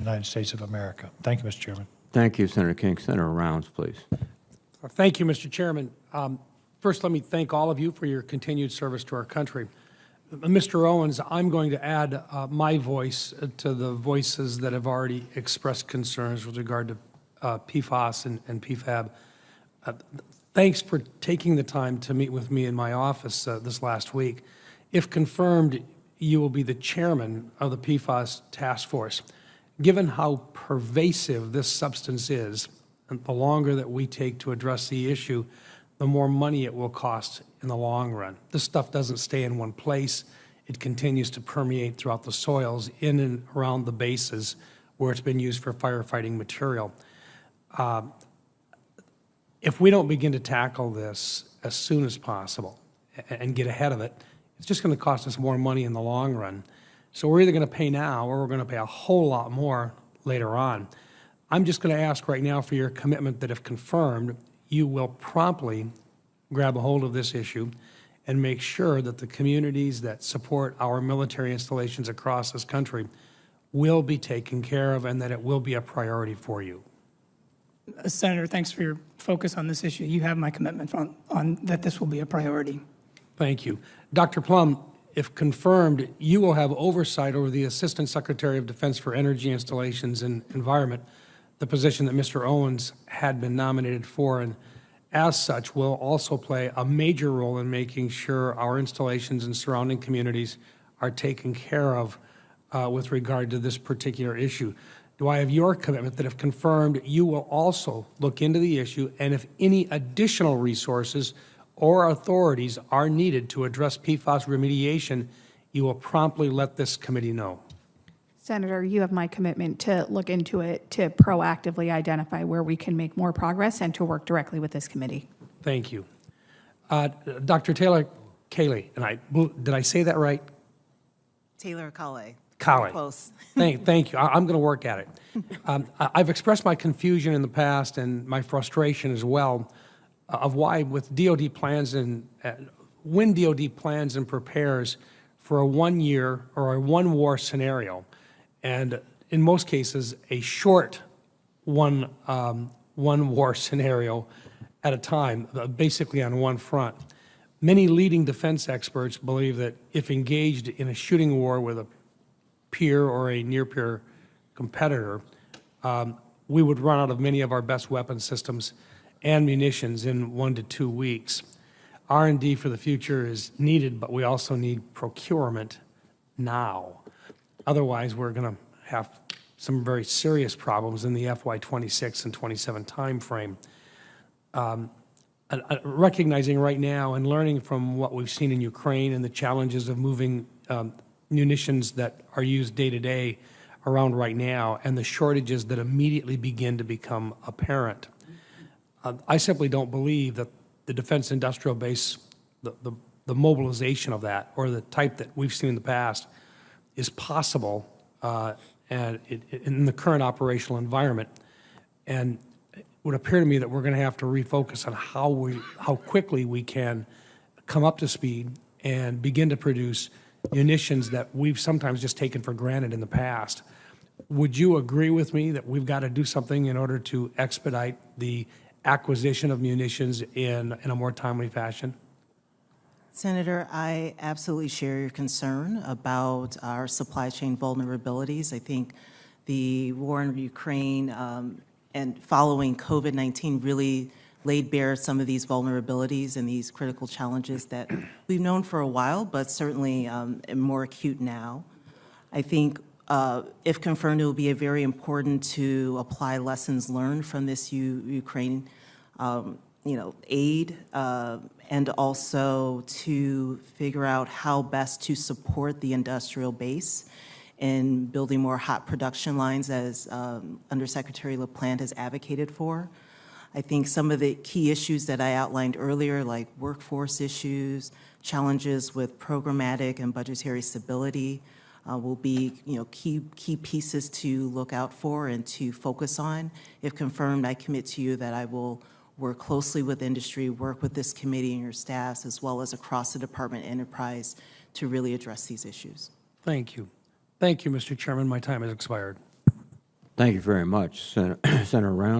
United States of America. Thank you, Mr. Chairman. Thank you, Senator King. Senator Rounds, please. Thank you, Mr. Chairman. First, let me thank all of you for your continued service to our country. Mr. Owens, I'm going to add my voice to the voices that have already expressed concerns with regard to PFAS and PFAB. Thanks for taking the time to meet with me in my office this last week. If confirmed, you will be the chairman of the PFAS task force. Given how pervasive this substance is, and the longer that we take to address the issue, the more money it will cost in the long run. This stuff doesn't stay in one place. It continues to permeate throughout the soils, in and around the bases where it's been used for firefighting material. If we don't begin to tackle this as soon as possible and get ahead of it, it's just going to cost us more money in the long run. So we're either going to pay now or we're going to pay a whole lot more later on. I'm just going to ask right now for your commitment that if confirmed, you will promptly grab a hold of this issue and make sure that the communities that support our military installations across this country will be taken care of and that it will be a priority for you. Senator, thanks for your focus on this issue. You have my commitment on that this will be a priority. Thank you. Dr. Plum, if confirmed, you will have oversight over the Assistant Secretary of Defense for Energy Installations and Environment, the position that Mr. Owens had been nominated for, and as such will also play a major role in making sure our installations and surrounding communities are taken care of with regard to this particular issue. Do I have your commitment that if confirmed, you will also look into the issue, and if any additional resources or authorities are needed to address PFAS remediation, you will promptly let this committee know? Senator, you have my commitment to look into it, to proactively identify where we can make more progress and to work directly with this committee. Thank you. Dr. Taylor Cayley, did I say that right? Taylor Cayley. Cayley. Close. Thank you. I'm going to work at it. I've expressed my confusion in the past and my frustration as well of why with DOD plans and when DOD plans and prepares for a one-year or a one-war scenario, and in most cases a short one-war scenario at a time, basically on one front. Many leading defense experts believe that if engaged in a shooting war with a peer or a near-peer competitor, we would run out of many of our best weapon systems and munitions in 1 to 2 weeks. R&D for the future is needed, but we also need procurement now. Otherwise, we're going to have some very serious problems in the FY26 and 27 timeframe. Recognizing right now and learning from what we've seen in Ukraine and the challenges of moving munitions that are used day to day around right now and the shortages that immediately begin to become apparent. I simply don't believe that the defense industrial base, the mobilization of that or the type that we've seen in the past is possible and in the current operational environment. And it would appear to me that we're going to have to refocus on how quickly we can come up to speed and begin to produce munitions that we've sometimes just taken for granted in the past. Would you agree with me that we've got to do something in order to expedite the acquisition of munitions in a more timely fashion? Senator, I absolutely share your concern about our supply chain vulnerabilities. I think the war in Ukraine and following COVID-19 really laid bare some of these vulnerabilities and these critical challenges that we've known for a while, but certainly more acute now. I think if confirmed, it will be very important to apply lessons learned from this Ukraine aid and also to figure out how best to support the industrial base in building more hot production lines as Undersecretary LaPlante has advocated for. I think some of the key issues that I outlined earlier, like workforce issues, challenges with programmatic and budgetary stability, will be key pieces to look out for and to focus on. If confirmed, I commit to you that I will work closely with industry, work with this committee and your staffs, as well as across the department enterprise to really address these issues. Thank you. Thank you, Mr. Chairman. My time has expired. Thank you very much, Senator Rounds.